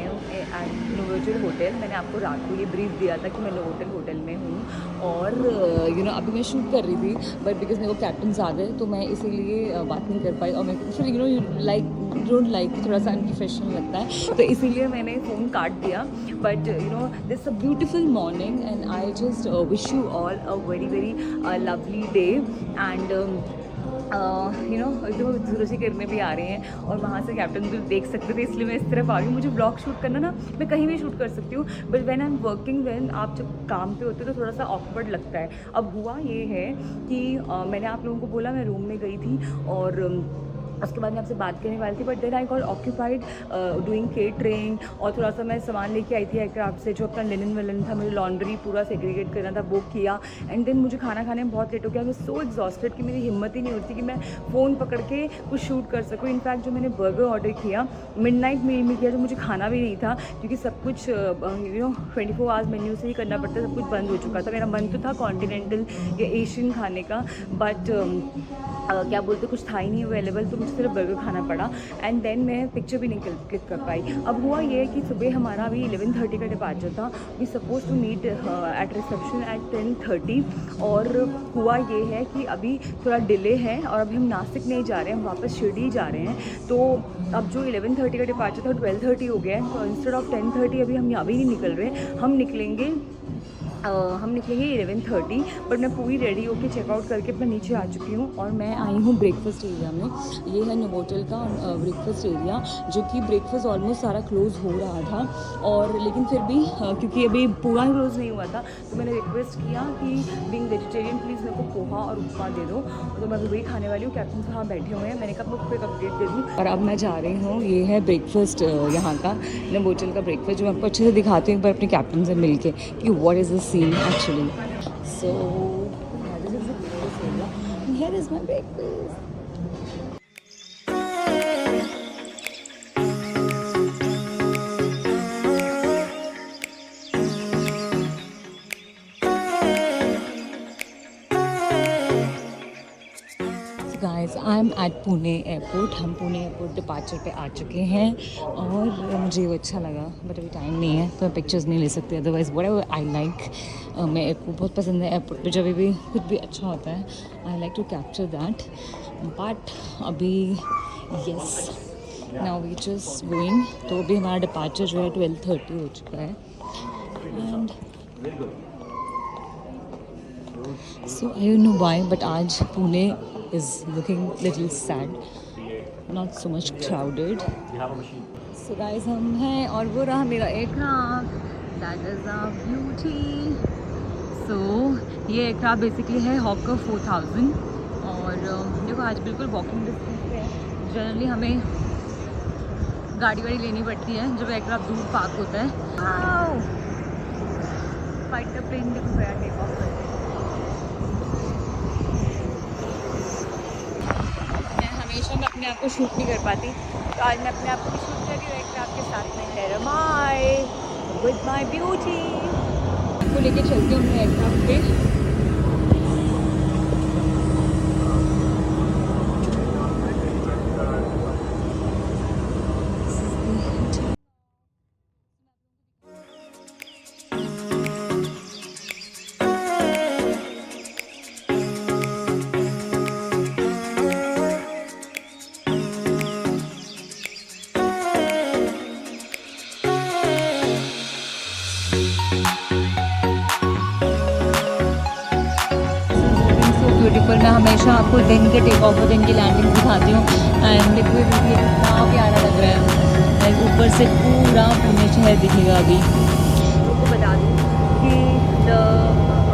Eight Novotel hotel. मैंने आपको रात को ये ब्रीफ दिया था कि मैं नोवोटेल होटल में हूँ और अभी मैं शूट कर रही थी, बट बिकॉज मेरे को कैप्टन्स आ गए तो मैं इसीलिए बात नहीं कर पाई। और मेरे को फिर डोंट लाइक थोड़ा सा अनप्रोफेशनल लगता है, तो इसीलिए मैंने फ़ोन काट दिया। But this a beautiful morning and I just wish you all a very very lovely day and एकदम दूरदर्शी करने भी आ रहे हैं और वहाँ से कैप्टन भी देख सकते थे, इसलिए मैं इस तरफ आ गई। मुझे ब्लॉग शूट करना ना, मैं कहीं भी शूट कर सकती हूँ, but when I am working, when आप जब काम पे होते हो तो थोड़ा सा ऑकवर्ड लगता है। अब हुआ ये है कि मैंने आप लोगों को बोला मैं रूम में गई थी और उसके बाद मैं आपसे बात करने वाली थी, but then I got occupied doing catering और थोड़ा सा मैं सामान लेके आई थी एयरक्राफ्ट से, जो अपना लिनन विलन था, मुझे लॉन्ड्री पूरा सेग्रीगेट करना था, वो किया। एंड देन मुझे खाना खाने में बहुत लेट हो गया। मैं सो एग्जॉस्टेड कि मेरी हिम्मत ही नहीं होती कि मैं फ़ोन पकड़ के कुछ शूट कर सकूँ। इनफैक्ट जो मैंने बर्गर ऑर्डर किया मिडनाइट मील में किया, जो मुझे खाना भी नहीं था क्योंकि सब कुछ 24 आवर्स मेन्यू से ही करना पड़ता है, सब कुछ बंद हो चुका था। मेरा मन तो था कॉन्टिनेंटल या एशियन खाने का, बट क्या बोलते कुछ था ही नहीं अवेलेबल, तो मुझे सिर्फ बर्गर खाना पड़ा। एंड देन मैं पिक्चर भी नहीं क्लिक कर पाई। अब हुआ ये है कि सुबह हमारा अभी 11:30 का डिपार्चर था। We suppose to meet at reception at 10:30 और हुआ ये है कि अभी थोड़ा डिले है और अभी हम नासिक नहीं जा रहे हैं, हम वापस शिरडी जा रहे हैं। तो अब जो 11:30 का डिपार्चर था 12:30 हो गया है, तो इंस्टेड ऑफ 10:30 अभी हम यहाँ भी नहीं निकल रहे, हम निकलेंगे 11:30। बट मैं पूरी रेडी होकर चेकआउट करके अपना नीचे आ चुकी हूँ और मैं आई हूँ ब्रेकफास्ट एरिया में। ये है नोवोटेल का ब्रेकफास्ट एरिया, जो कि ब्रेकफास्ट ऑलमोस्ट सारा क्लोज़ हो रहा था, और लेकिन फिर भी क्योंकि अभी पूरा क्लोज़ नहीं हुआ था, तो मैंने रिक्वेस्ट किया कि बीइंग वेजिटेरियन प्लीज़ मेरे को पोहा और उपमा दे दो, तो मैं अभी वही खाने वाली हूँ। कैप्टन साहब बैठे हुए हैं, मैंने कहा आपको एक अपडेट दे दूँ। और अब मैं जा रही हूँ, ये है ब्रेकफास्ट यहाँ का नोवोटेल का ब्रेकफास्ट, जो मैं आपको अच्छे से दिखाती हूँ एक बार अपने कैप्टन से मिल के कि what is the scene actually. So yeah, this is the breakfast area and here is my breakfast. Guys I am at Pune airport. हम पुणे एयरपोर्ट डिपार्चर पे आ चुके हैं और मुझे वो अच्छा लगा, बट अभी टाइम नहीं है तो मैं पिक्चर्स नहीं ले सकती। अदरवाइज़ व्हाटएवर आई लाइक, मैं एयरपोर्ट बहुत पसंद है। एयरपोर्ट पे जब भी कुछ भी अच्छा होता है I like to capture that, but अभी yes now we just going. तो अभी हमारा डिपार्चर जो है 12:30 हो चुका है and so I don't know why, but आज Pune is looking little sad, not so much crowded. So guys हम हैं और वो रहा मेरा aircraft, that is our beauty. So ये एयरक्राफ्ट बेसिकली है हॉकर 4000 और देखो आज बिल्कुल वॉकिंग डिस्टेंस पे है। जनरली हमें गाड़ी वाड़ी लेनी पड़ती है जब एयरक्राफ्ट दूर पार्क होता है। फाइटर प्लेन देखो गया टेक ऑफ करके। हमेशा मैं अपने आप को शूट नहीं कर पाती, तो आज मैं अपने आप को भी शूट कर रही हूँ एयरक्राफ्ट के साथ में। Hair my with my beauty को लेके चलती हूँ मैं एयरक्राफ्ट पे। ब्यूटीफुल। मैं हमेशा आपको दिन के टेक ऑफ और दिन की लैंडिंग दिखाती हूँ एंड देखो कितना प्यारा लग रहा है। ऊपर से पूरा पुणे शहर दिखेगा। अभी आपको बता दूँ कि द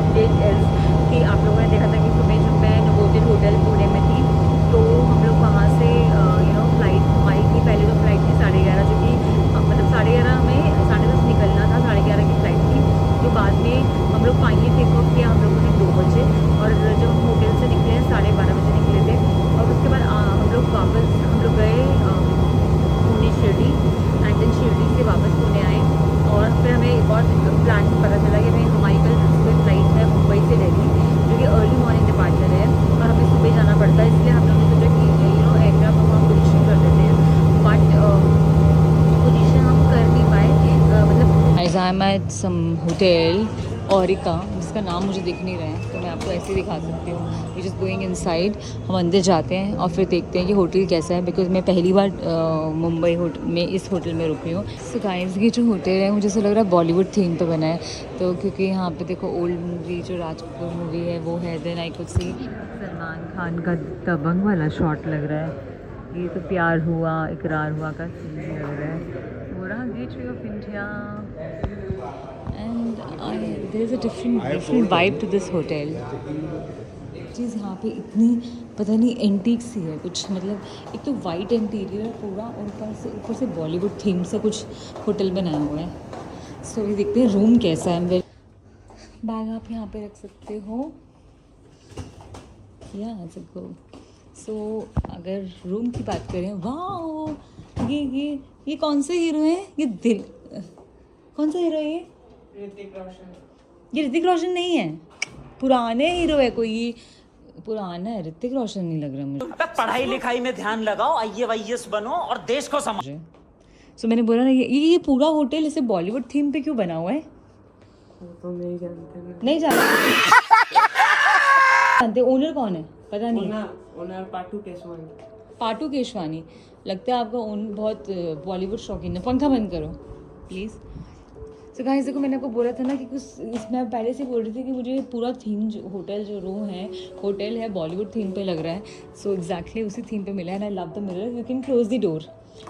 अपडेट इज़ कि आप लोगों ने देखा था कि सुबह जब मैं नोवोटेल होटल पुणे में थी, तो हम लोग वहाँ से फ्लाइट आई थी। पहले तो फ्लाइट थी 11:30, जो कि मतलब 11:30 हमें 10:30 निकलना था, 11:30 की फ़्लाइट थी। तो बाद में हम लोग फाइनली टेक ऑफ किया हम लोगों ने 2 बजे, और जब हम होटल से निकले 12:30 बजे निकले थे। और उसके बाद हम लोग गए पुणे शिरडी एंड देन शिरडी से वापस पुणे आए। और फिर हमें एक और प्लान पता चला कि हमारी कल सुबह फ्लाइट है मुंबई से दिल्ली, जो कि अर्ली मॉर्निंग डिपार्चर है और हमें सुबह जाना पड़ता है। इसलिए हम लोगों ने सोचा कि एयरक्राफ्ट हम पोजिशन कर देते हैं, बट पोजिशन हम कर नहीं I am at some hotel Orika, जिसका नाम मुझे दिख नहीं रहा है, तो मैं आपको ऐसे ही दिखा सकती हूँ। वी जस्ट गोइंग इनसाइड, हम अंदर जाते हैं और फिर देखते हैं कि होटल कैसा है, बिकॉज मैं पहली बार मुंबई होटल में इस होटल में रुकी हूँ। सो गाइस, ये जो होटल है मुझे ऐसा लग रहा है बॉलीवुड थीम पे बना है, तो क्योंकि यहाँ पे देखो ओल्ड मूवी जो राजकपूर मूवी है वो है। Then I could see Salman Khan का दबंग वाला शॉट लग रहा है। ये तो प्यार हुआ इकरार हुआ का सीन लग रहा है। वो रहा Gateway of India and there is a different vibe to this hotel. चीज़ यहाँ पे इतनी पता नहीं एंटीक सी है कुछ, मतलब एक तो वाइट इंटीरियर पूरा और ऊपर से बॉलीवुड थीम से कुछ होटल बनाया हुआ है। सो ये देखते हैं रूम कैसा है। बैग आप यहाँ पे रख सकते हो या गो। सो अगर रूम की बात करें, वाह ये कौन से हीरो हैं? ये दिल कौन सा हीरो है ये? ऋतिक रोशन। ये ऋतिक रोशन नहीं है, पुराने हीरो है कोई, ये पुराना है। ऋतिक रोशन नहीं लग रहा मुझे। पढ़ाई लिखाई में ध्यान लगाओ, IAS बनो और देश को समझो। सो मैंने बोला ना, ये पूरा होटल ऐसे बॉलीवुड थीम पे क्यों बना हुआ है? तो नहीं जानते। नहीं जानते ओनर कौन है पता नहीं। ओनर पाटू केशवानी। लगता है आपका ओन बहुत बॉलीवुड शौकीन है। पंखा बंद करो प्लीज़। सो गाइस देखो, मैंने आपको बोला था ना कि कुछ मैं पहले से बोल रही थी कि मुझे पूरा थीम जो होटल जो रूम है होटल है बॉलीवुड थीम पे लग रहा है। सो एग्जैक्टली उसी थीम पे मिला है। And I love the mirror, you can close the door,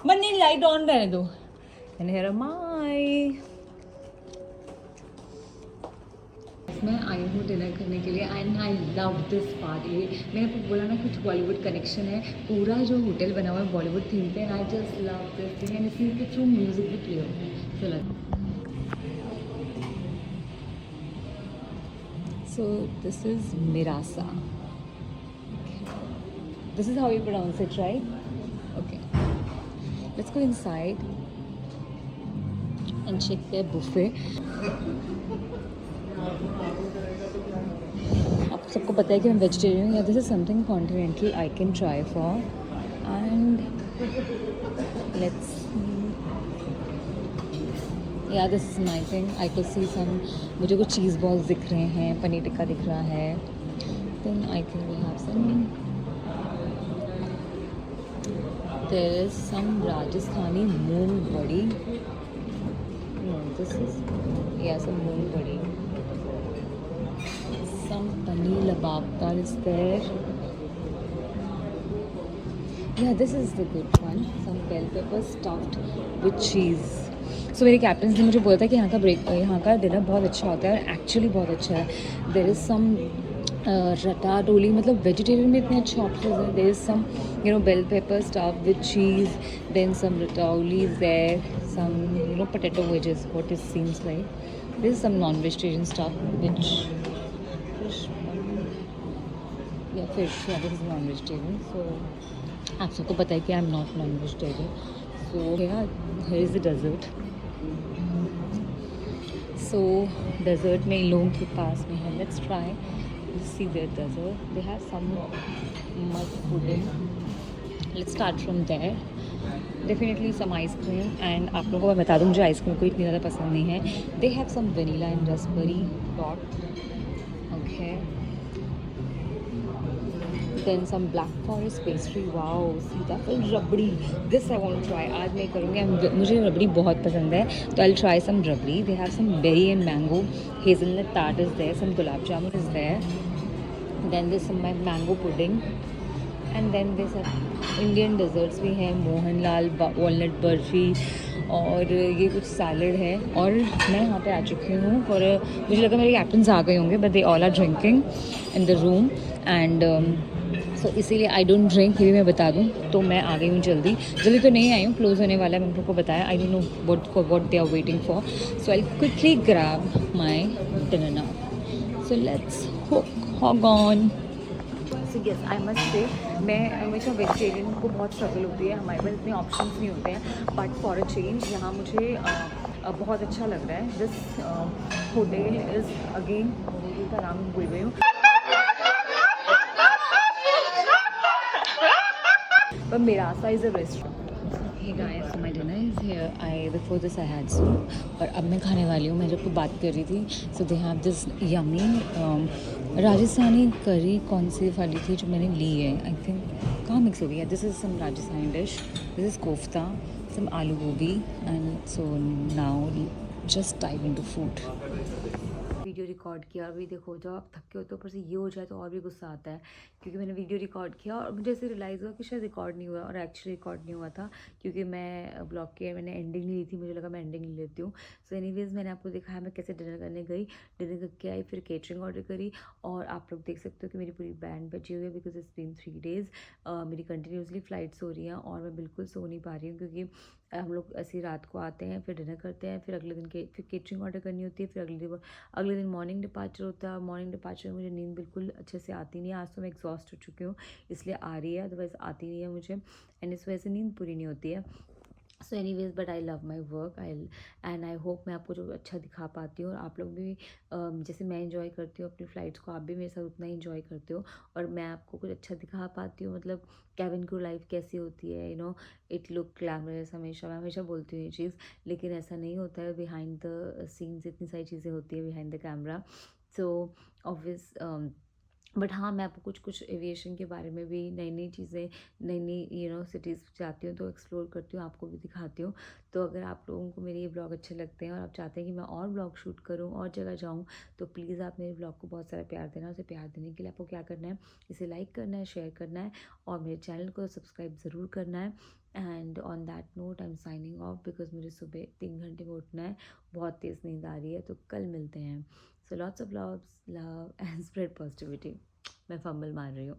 but नहीं लाइट ऑन रहने दो। एंड हियर एम आई। मैं आई हूँ डिनर करने के लिए and I love this part. ये मैंने आपको बोला ना कुछ बॉलीवुड कनेक्शन है, पूरा जो होटल बना हुआ है बॉलीवुड थीम पे। And I just love this thing and इसी के थ्रू म्यूजिक भी प्ले होता है। So this is Mirasa, this is how you pronounce it right? Okay, let's go inside and check their buffet. आप सबको पता है कि मैं वेजिटेरियन हूँ, yeah this is something continental I can try for. And let's yeah this is my thing. I could see some, मुझे कुछ चीज़ balls दिख रहे हैं, पनीर टिक्का दिख रहा है। Then I think we have some, there is some Rajasthani moong badi. No this is या सम मूंग बड़ी। Some paneer lababdar is there. Yeah, this is the good one. Some bell pepper stuffed with cheese. So मेरे captain ने मुझे बोला था कि यहाँ का डिनर बहुत अच्छा होता है, और एक्चुअली बहुत अच्छा है। देयर इज़ सम रटाटोली, मतलब वेजिटेरियन में इतने अच्छे ऑप्शन हैं। There is some bell pepper stuff with cheese, then some ratatouille is there, some potato wedges what it seems like. This is some non vegetarian stuff which या fish, या this is non vegetarian. So आप सबको पता है कि I am not non vegetarian. So here is the dessert. So dessert में इन लोगों के पास में है, let's try see their dessert. They have some mud pudding, let's start from there. Definitely some ice cream, and आप लोगों को मैं बता दूँ मुझे आइसक्रीम कोई इतनी ज़्यादा पसंद नहीं है। They have some vanilla and raspberry dot, okay. Then some black forest pastry, wow, sitaphal rabri, this I want to try. आज मैं करूँगी, मुझे रबड़ी बहुत पसंद है, तो I will try some rabri. They have some berry and mango, hazelnut tart is there, some gulab jamun is there, then this some mango pudding, and then this Indian desserts भी हैं, मोहन लाल, वॉलनट बर्फी, और ये कुछ सैलड है। और मैं यहाँ पे आ चुकी हूँ, और मुझे लगा मेरे कैप्टन्स आ गए होंगे, but they all are drinking in the room. And so इसीलिए आई डोंट ड्रिंक, ये भी मैं बता दूँ। तो मैं आ गई हूँ जल्दी तो नहीं आई हूँ, क्लोज़ होने वाला है, मैंने उनको बताया। I don't know what they are waiting for, so I quickly grab my dinner now. So let's hog on. So yes, I must say मैं हमेशा वेजिटेरियन को बहुत स्ट्रगल होती है, हमारे पास इतने ऑप्शंस नहीं होते हैं, बट फॉर अ चेंज यहाँ मुझे बहुत अच्छा लग रहा है। This hotel is again, hotel का नाम भूल गई हूँ, but Mirasa is a restaurant. Hey guys, so my dinner is I before this I had soup और अब मैं खाने वाली हूँ. मैं जब बात कर रही थी so they have this yummy Rajasthani curry कौन सी वाली थी जो मैंने ली है. आई थिंक कहाँ मिक्स हो गई है. This is some Rajasthani dish. This is kofta, some aloo gobi and so now just dive into food. Video record किया और भी देखो जब आप थके हो तो ऊपर से ये हो जाए तो और भी गुस्सा आता है क्योंकि मैंने वीडियो रिकॉर्ड किया और मुझे ऐसे रियलाइज़ हुआ कि शायद रिकॉर्ड नहीं हुआ और एक्चुअली रिकॉर्ड नहीं हुआ था क्योंकि मैं ब्लॉग के मैंने एंडिंग नहीं ली थी. मुझे लगा मैं एंडिंग ले लेती हूँ. सो एनीवेज मैंने आपको दिखाया मैं कैसे डिनर करने गई. डिनर करके आई, फिर केटरिंग ऑर्डर करी और आप लोग देख सकते हो कि मेरी पूरी बैंड बची हुई है बिकॉज इट्स बीन 3 days. मेरी कंटिन्यूसली फ़्लाइट्स हो रही हैं और मैं बिल्कुल सो नहीं पा रही हूँ क्योंकि हम लोग ऐसी रात को आते हैं, फिर डिनर करते हैं, फिर अगले दिन के फिर केटरिंग ऑर्डर करनी होती है, फिर अगले दिन मॉर्निंग डिपार्चर होता है. मॉर्निंग डिपार्चर में मुझे नींद बिल्कुल अच्छे से आती नहीं है. आज तो मैं एग्जॉस्ट हो चुकी हूँ इसलिए आ रही है, अदरवाइज़ आती नहीं है मुझे एंड इस वजह से नींद पूरी नहीं होती है. So anyways but I love my work and I hope मैं आपको जो अच्छा दिखा पाती हूँ और आप लोग भी जैसे मैं इंजॉय करती हूँ अपनी फ़्लाइट्स को, आप भी मेरे साथ उतना ही इंजॉय करते हो और मैं आपको कुछ अच्छा दिखा पाती हूँ. मतलब कैबिन क्रू लाइफ कैसी होती है, you know it look glamorous. हमेशा मैं हमेशा बोलती हूँ ये चीज़, लेकिन ऐसा नहीं होता है. बिहाइंड द सीन्स इतनी सारी चीज़ें होती है behind the camera. So obvious but हाँ, मैं आपको कुछ एविएशन के बारे में भी नई नई चीज़ें, नई नई सिटीज़ जाती हूँ तो एक्सप्लोर करती हूँ, आपको भी दिखाती हूँ. तो अगर आप लोगों को मेरे ये ब्लॉग अच्छे लगते हैं और आप चाहते हैं कि मैं और ब्लॉग शूट करूँ और जगह जाऊँ तो प्लीज़ आप मेरे ब्लॉग को बहुत सारा प्यार देना. उसे प्यार देने के लिए आपको क्या करना है, इसे लाइक करना है, शेयर करना है और मेरे चैनल को सब्सक्राइब ज़रूर करना है. And on that note I am signing off because मुझे सुबह 3 घंटे में उठना है. बहुत तेज़ नींद आ रही है तो कल मिलते हैं. So lots of love and spread positivity. मैं फंबल मार रही हूँ.